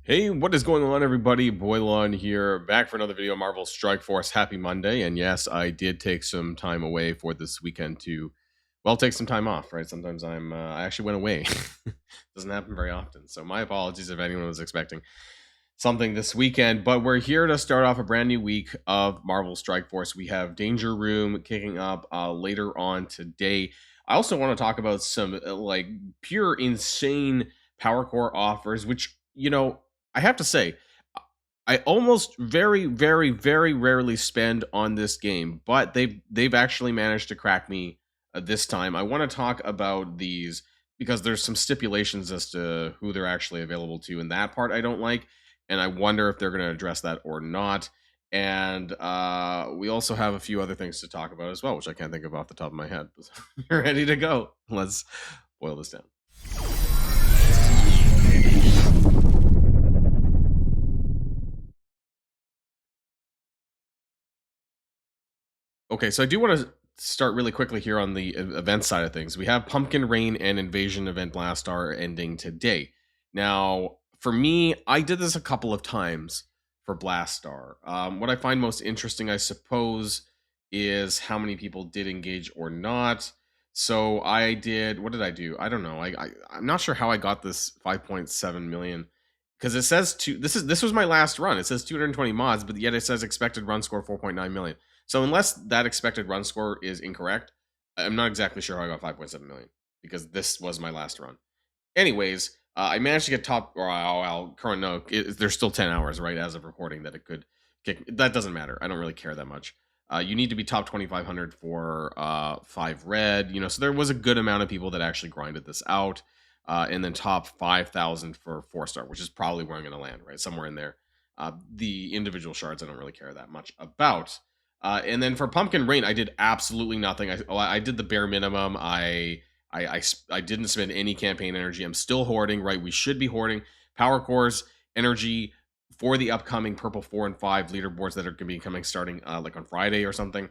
Hey, what is going on, everybody? Boilon here, back for another video. Marvel Strike Force. Happy Monday. And yes, I did take some time away for this weekend to, well, take some time off, right? Sometimes I actually went away. Doesn't happen very often. So my apologies if anyone was expecting something this weekend. But we're here to start off a brand new week of Marvel Strike Force. We have Danger Room kicking up later on today. I also want to talk about some like pure insane power core offers, which, I have to say, I almost very rarely spend on this game, but they've actually managed to crack me this time. I want to talk about these because there's some stipulations as to who they're actually available to, and that part I don't like, and I wonder if they're going to address that or not. And we also have a few other things to talk about as well, which I can't think of off the top of my head. You're ready to go. Let's boil this down. Okay, so I do want to start really quickly here on the event side of things. We have Pumpkin Rain and Invasion Event Blast are ending today. Now, for me, I did this a couple of times for Blast Star. What I find most interesting, I suppose, is how many people did engage or not. So I did. What did I do? I don't know. I'm not sure how I got this 5.7 million because it says this was my last run. It says 220 mods, but yet it says expected run score 4.9 million. So unless that expected run score is incorrect, I'm not exactly sure how I got 5.7 million because this was my last run. Anyways, I managed to get top. Current no, there's still 10 hours right as of recording that it could kick. That doesn't matter. I don't really care that much. You need to be top 2,500 for 5 red. So there was a good amount of people that actually grinded this out, and then top 5,000 for 4-star, which is probably where I'm going to land, right somewhere in there. The individual shards I don't really care that much about. And then for Pumpkin Rain, I did absolutely nothing. I did the bare minimum. I didn't spend any campaign energy. I'm still hoarding, right? We should be hoarding power cores, energy for the upcoming purple 4 and 5 leaderboards that are going to be coming starting like on Friday or something.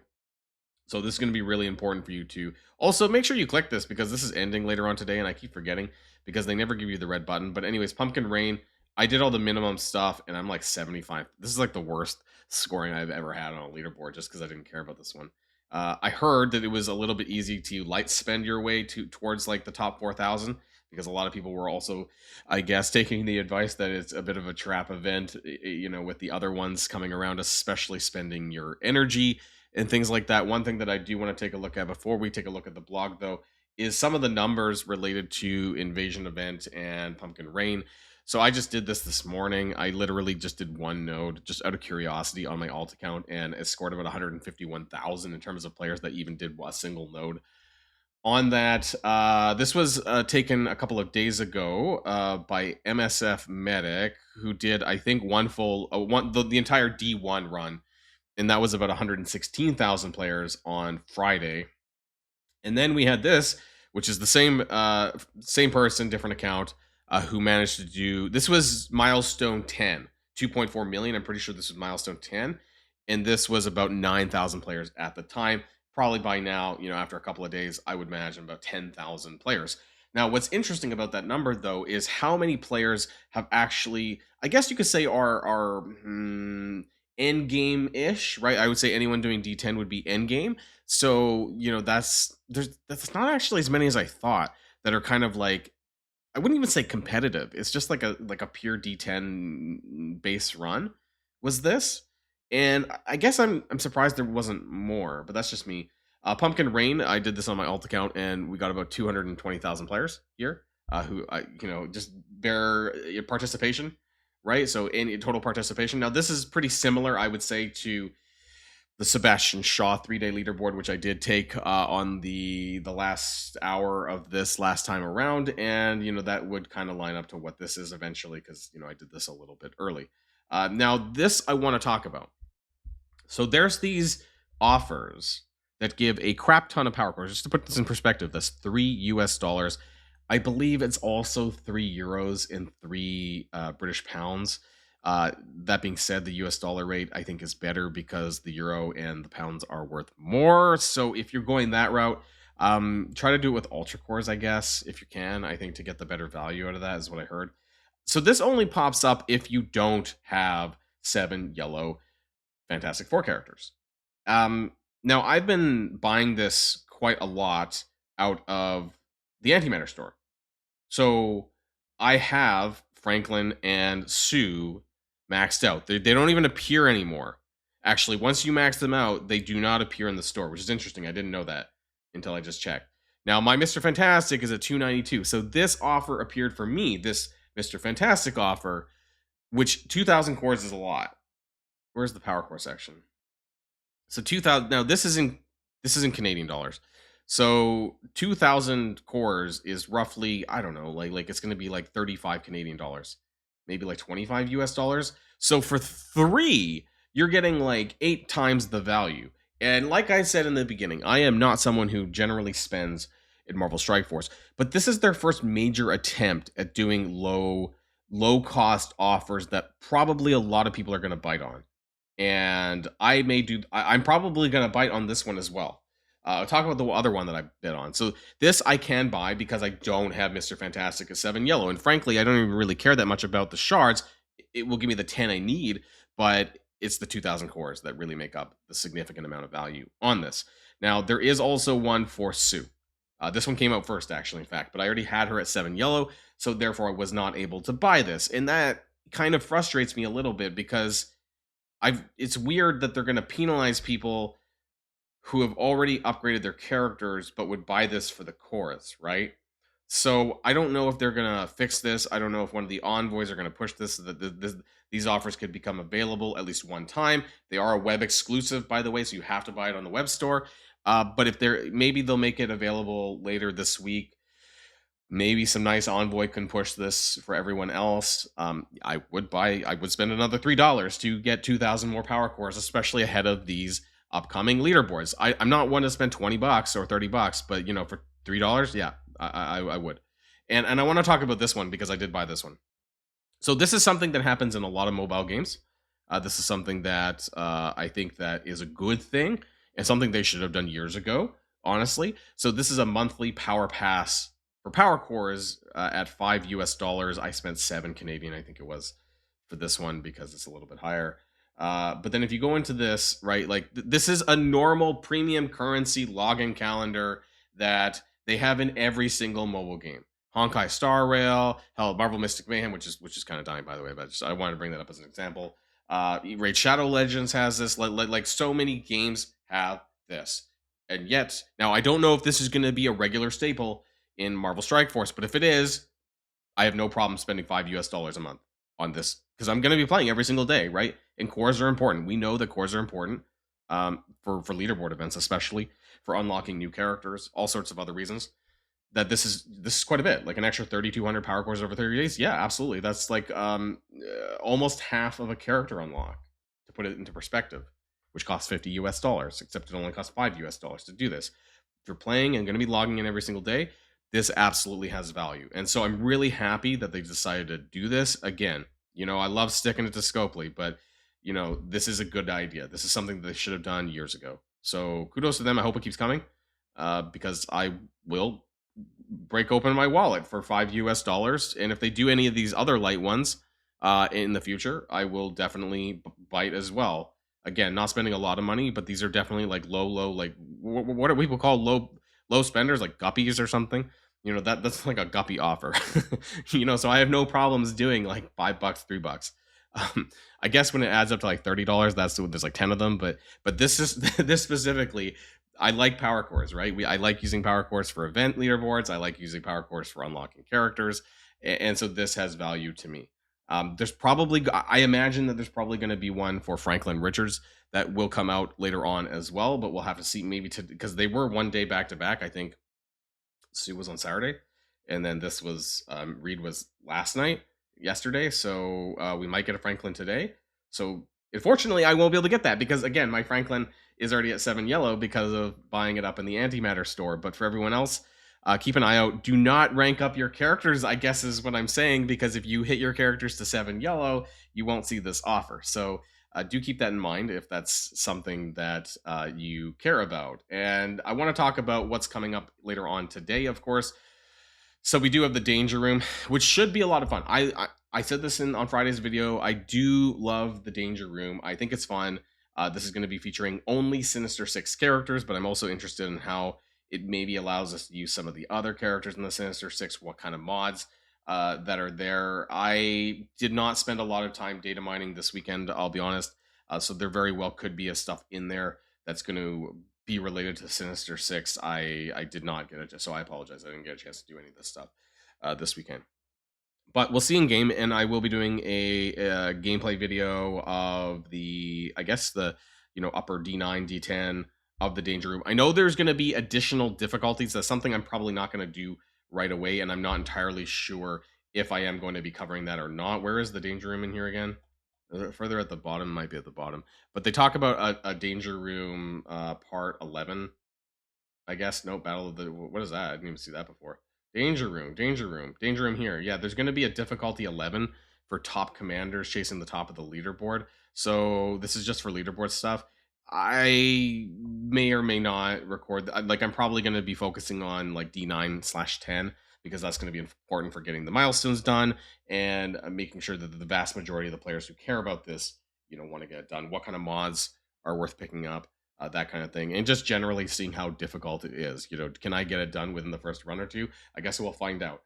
So this is going to be really important for you to also make sure you click this because this is ending later on today and I keep forgetting because they never give you the red button. But anyways, Pumpkin Rain, I did all the minimum stuff and I'm like 75. This is like the worst scoring I've ever had on a leaderboard just because I didn't care about this one. I heard that it was a little bit easy to light spend your way towards like the top 4,000 because a lot of people were also, I guess, taking the advice that it's a bit of a trap event, with the other ones coming around, especially spending your energy and things like that. One thing that I do want to take a look at before we take a look at the blog, though, is some of the numbers related to Invasion Event and Pumpkin Rain. So I just did this morning. I literally just did one node just out of curiosity on my alt account, and it scored about 151,000 in terms of players that even did a single node on that. This was taken a couple of days ago by MSF Medic, who did, I think, the entire D1 run, and that was about 116,000 players on Friday. And then we had this, which is the same person, different account, who managed to do, this was milestone 10, 2.4 million. I'm pretty sure this was milestone 10, and this was about 9,000 players at the time. Probably by now, after a couple of days, I would imagine about 10,000 players. Now, what's interesting about that number, though, is how many players have actually, I guess you could say, are end game ish, right? I would say anyone doing D10 would be end game. So that's not actually as many as I thought that are kind of like, I wouldn't even say competitive. It's just like a pure D10 base run was this. And I guess I'm surprised there wasn't more, but that's just me. Pumpkin Rain, I did this on my alt account, and we got about 220,000 players here, who just bear participation, right? So in total participation. Now this is pretty similar, I would say, to the Sebastian Shaw 3-day leaderboard, which I did take on the last hour of this last time around, and that would kind of line up to what this is eventually, because I did this a little bit early. Now this I want to talk about. So there's these offers that give a crap ton of power cores. Just to put this in perspective, that's $3. I believe it's also €3 and 3 British pounds. That being said, the US dollar rate I think is better because the euro and the pounds are worth more. So if you're going that route, try to do it with ultra cores, I guess, if you can. I think to get the better value out of that is what I heard. So this only pops up if you don't have 7 yellow Fantastic Four characters. Um, Now I've been buying this quite a lot out of the antimatter store. So I have Franklin and Sue maxed out. They don't even appear anymore. Actually, once you max them out, they do not appear in the store, which is interesting. I didn't know that until I just checked. Now, my Mr. Fantastic is at 292. So this offer appeared for me, this Mr. Fantastic offer, which 2000 cores is a lot. Where's the power core section? So 2000, now this is in Canadian dollars. So 2000 cores is roughly, I don't know, like it's going to be like 35 Canadian dollars. Maybe like 25 US dollars. So for 3, you're getting like 8 times the value. And like I said in the beginning, I am not someone who generally spends in Marvel Strike Force, but this is their first major attempt at doing low cost offers that probably a lot of people are going to bite on, and I'm probably gonna bite on this one as well. I'll talk about the other one that I bid on. So this I can buy because I don't have Mr. Fantastic as 7 yellow, and frankly, I don't even really care that much about the shards. It will give me the 10 I need, but it's the 2000 cores that really make up the significant amount of value on this. Now there is also one for Sue. This one came out first, actually, in fact, but I already had her at 7 yellow, so therefore I was not able to buy this, and that kind of frustrates me a little bit because it's weird that they're going to penalize people who have already upgraded their characters but would buy this for the chorus, right? So I don't know if they're going to fix this. I don't know if one of the envoys are going to push this so that these offers could become available at least one time. They are a web exclusive, by the way, so you have to buy it on the web store. But if maybe they'll make it available later this week. Maybe some nice envoy can push this for everyone else. I would spend another $3 to get 2,000 more power cores, especially ahead of these upcoming leaderboards. I'm not one to spend $20 or $30, but for $3, yeah, I would. And I want to talk about this one because I did buy this one. So this is something that happens in a lot of mobile games. This is something that I think that is a good thing and something they should have done years ago, honestly. So this is a monthly power pass for power cores at 5 US dollars. I spent 7 Canadian, I think it was, for this one because it's a little bit higher. But then if you go into this, right, like this is a normal premium currency login calendar that they have in every single mobile game. Honkai Star Rail, hell, Marvel Mystic Mayhem, which is kind of dying, by the way, but I wanted to bring that up as an example. Raid Shadow Legends has this, like so many games have this. And yet, now I don't know if this is going to be a regular staple in Marvel Strike Force, but if it is, I have no problem spending 5 US dollars a month on this because I'm going to be playing every single day, right? And cores are important. We know that cores are important for leaderboard events, especially for unlocking new characters, all sorts of other reasons. That this is quite a bit, like an extra 3,200 power cores over 30 days. Yeah, absolutely. That's like almost half of a character unlock, to put it into perspective, which costs 50 US dollars, except it only costs 5 US dollars to do this. If you're playing and going to be logging in every single day, this absolutely has value. And so I'm really happy that they decided to do this again. I love sticking it to Scopely, but this is a good idea. This is something that they should have done years ago. So kudos to them. I hope it keeps coming because I will break open my wallet for 5 US dollars. And if they do any of these other light ones in the future, I will definitely bite as well. Again, not spending a lot of money, but these are definitely like low, like what do people call low spenders, like guppies or something. That's like a guppy offer. So I have no problems doing like $5, $3. I guess when it adds up to like $30, that's when there's like 10 of them. But this is this specifically, I like power cores, right? I like using power cores for event leaderboards. I like using power cores for unlocking characters, and so this has value to me. I imagine that there's probably going to be one for Franklin Richards that will come out later on as well, but we'll have to see maybe because they were one day back to back. I think Sue was on Saturday, and then this was Reed was yesterday. So we might get a Franklin today. So unfortunately, I won't be able to get that because again, my Franklin is already at 7 yellow because of buying it up in the antimatter store. But for everyone else, keep an eye out. Do not rank up your characters, I guess is what I'm saying, because if you hit your characters to 7 yellow, you won't see this offer. So do keep that in mind if that's something that you care about. And I want to talk about what's coming up later on today, of course. So we do have the Danger Room, which should be a lot of fun. I said this on Friday's video. I do love the Danger Room. I think it's fun. This is going to be featuring only Sinister Six characters, but I'm also interested in how it maybe allows us to use some of the other characters in the Sinister Six, what kind of mods that are there. I did not spend a lot of time data mining this weekend, I'll be honest. So there very well could be a stuff in there that's going to be related to Sinister Six. I did not get it, so I apologize. I didn't get a chance to do any of this stuff this weekend. But we'll see in game, and I will be doing a gameplay video of the, I guess the, upper D9, D10 of the Danger Room. I know there's going to be additional difficulties. That's something I'm probably not going to do right away, and I'm not entirely sure if I am going to be covering that or not. Where is the Danger Room in here again? Further at the bottom, might be at the bottom. But they talk about a Danger Room part 11. I guess, no, Battle of the, what is that? I didn't even see that before. Danger Room, Danger Room, Danger Room here. Yeah, there's going to be a difficulty 11 for top commanders chasing the top of the leaderboard. So this is just for leaderboard stuff. I may or may not record, like I'm probably going to be focusing on like D9/10 because that's going to be important for getting the milestones done and making sure that the vast majority of the players who care about this, want to get it done. What kind of mods are worth picking up? That kind of thing, and just generally seeing how difficult it is. Can I get it done within the first run or two? I guess we'll find out.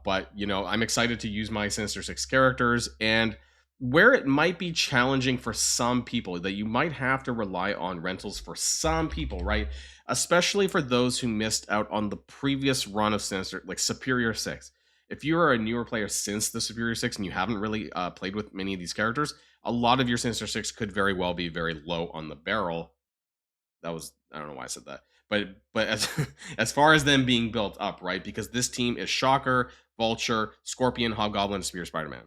But I'm excited to use my Sinister Six characters, and where it might be challenging for some people, that you might have to rely on rentals for some people, right? Especially for those who missed out on the previous run of Sinister, like Superior Six. If you are a newer player since the Superior Six and you haven't really played with many of these characters, a lot of your Sinister Six could very well be very low on the barrel. I don't know why I said that, but as as far as them being built up, right? Because this team is Shocker, Vulture, Scorpion, Hobgoblin, Spear, Spider-Man.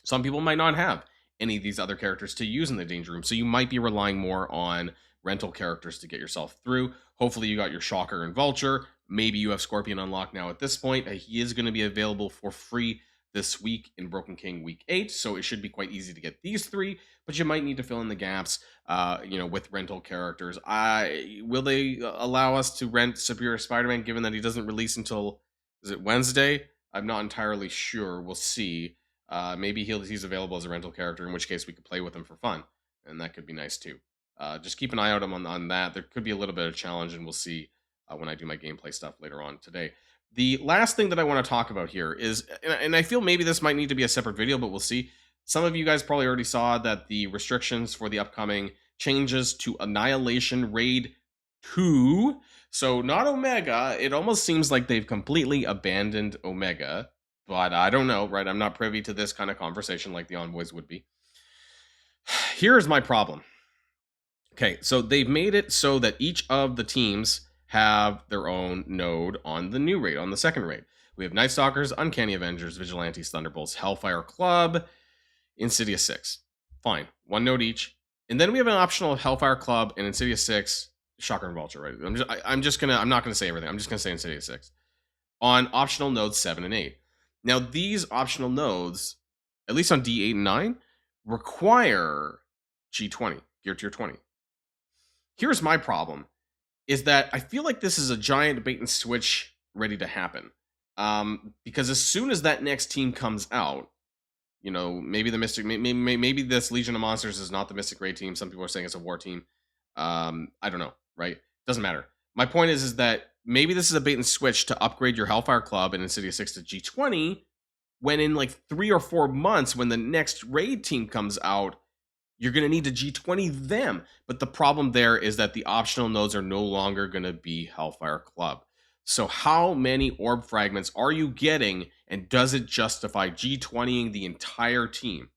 Some people might not have any of these other characters to use in the Danger Room, so you might be relying more on rental characters to get yourself through. Hopefully you got your Shocker and Vulture. Maybe you have Scorpion unlocked now at this point. He is going to be available for free this week in Broken King Week 8, so it should be quite easy to get these three, but you might need to fill in the gaps, with rental characters. Will they allow us to rent Superior Spider-Man, given that he doesn't release until, is it Wednesday? I'm not entirely sure. We'll see. Maybe he's available as a rental character, in which case we could play with him for fun, and that could be nice too. Just keep an eye out on that. There could be a little bit of challenge, and we'll see when I do my gameplay stuff later on today. The last thing that I want to talk about here is, and I feel maybe this might need to be a separate video, but we'll see. Some of you guys probably already saw that the restrictions for the upcoming changes to Annihilation Raid 2. So not Omega. It almost seems like they've completely abandoned Omega, but I don't know, right? I'm not privy to this kind of conversation like the Envoys would be. Here's my problem. Okay, so they've made it so that each of the teams have their own node on the new raid, on the second raid. We have Night Stalkers, Uncanny Avengers, Vigilantes, Thunderbolts, Hellfire Club, Insidious 6. Fine, one node each. And then we have an optional Hellfire Club and Insidious 6, Shocker and Vulture, right? I'm not gonna say everything. I'm just gonna say Insidious 6 on optional nodes 7 and 8. Now these optional nodes, at least on D8 and 9, require G20, Gear Tier 20. Here's my problem, is that I feel like this is a giant bait and switch ready to happen. Because as soon as that next team comes out, maybe the Mystic, maybe this Legion of Monsters is not the Mystic Raid team. Some people are saying it's a war team. I don't know, right? Doesn't matter. My point is that maybe this is a bait and switch to upgrade your Hellfire Club and Insidious 6 to G20, when in like 3 or 4 months, when the next raid team comes out, you're going to need to G20 them. But the problem there is that the optional nodes are no longer going to be Hellfire Club. So how many orb fragments are you getting, and does it justify G20ing the entire team?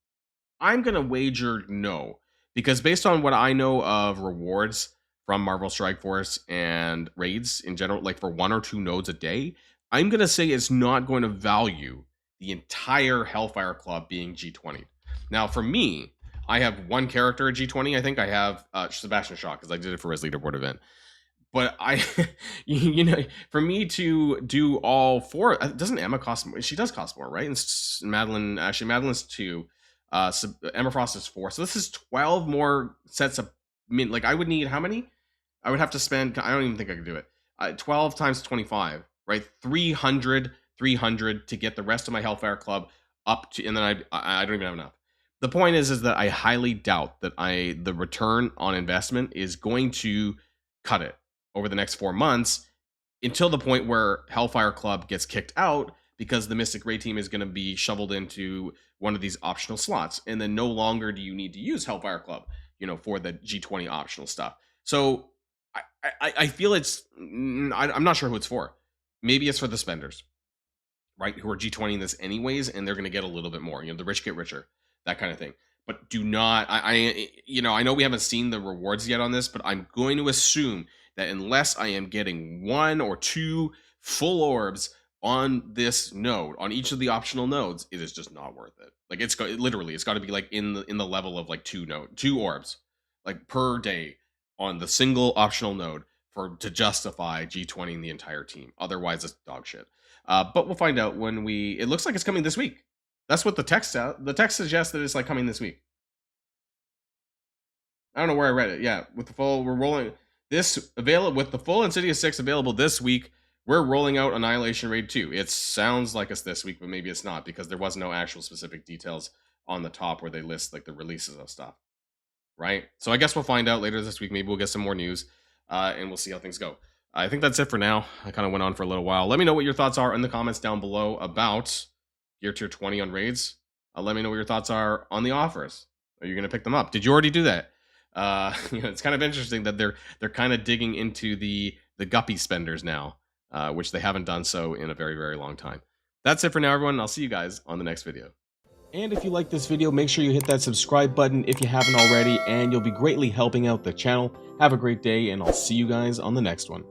I'm going to wager no, because based on what I know of rewards from Marvel Strike Force and raids in general, like for 1 or 2 nodes a day, I'm going to say it's not going to value the entire Hellfire Club being G20. Now, for me, I have one character at G20. I think I have Sebastian Shaw, because I did it for his leaderboard event. But for me to do all 4, doesn't Emma cost more? She does cost more, right? And Madeline's 2. Emma Frost is 4. So this is 12 more sets of, like I would need how many? I would have to spend, I don't even think I could do it. 12 times 25, right? 300 to get the rest of my Hellfire Club up to, and then I don't even have enough. The point is that I highly doubt that the return on investment is going to cut it over the next 4 months until the point where Hellfire Club gets kicked out because the Mystic Raid team is going to be shoveled into one of these optional slots, and then no longer do you need to use Hellfire Club, for the G20 optional stuff. So I feel I'm not sure who it's for. Maybe it's for the spenders, right? Who are G20ing this anyways, and they're going to get a little bit more. The rich get richer, that kind of thing. But do not, I know we haven't seen the rewards yet on this, but I'm going to assume that unless I am getting 1 or 2 full orbs on this node, on each of the optional nodes, it is just not worth it. Like it's got to be like in the level of like 2 orbs, like per day on the single optional node to justify G20ing the entire team. Otherwise, it's dog shit. But we'll find out when it looks like it's coming this week. That's what the text suggests that it's like coming this week. I don't know where I read it. Yeah, we're rolling this available with the full Insidious 6 available this week. We're rolling out Annihilation Raid 2. It sounds like it's this week, but maybe it's not because there was no actual specific details on the top where they list like the releases of stuff. Right? So I guess we'll find out later this week. Maybe we'll get some more news, and we'll see how things go. I think that's it for now. I kind of went on for a little while. Let me know what your thoughts are in the comments down below about Gear Tier 20 on raids. Let me know what your thoughts are on the offers. Are you going to pick them up? Did you already do that? It's kind of interesting that they're kind of digging into the guppy spenders now, which they haven't done so in a very, very long time. That's it for now, everyone. I'll see you guys on the next video. And if you like this video, make sure you hit that subscribe button if you haven't already, and you'll be greatly helping out the channel. Have a great day, and I'll see you guys on the next one.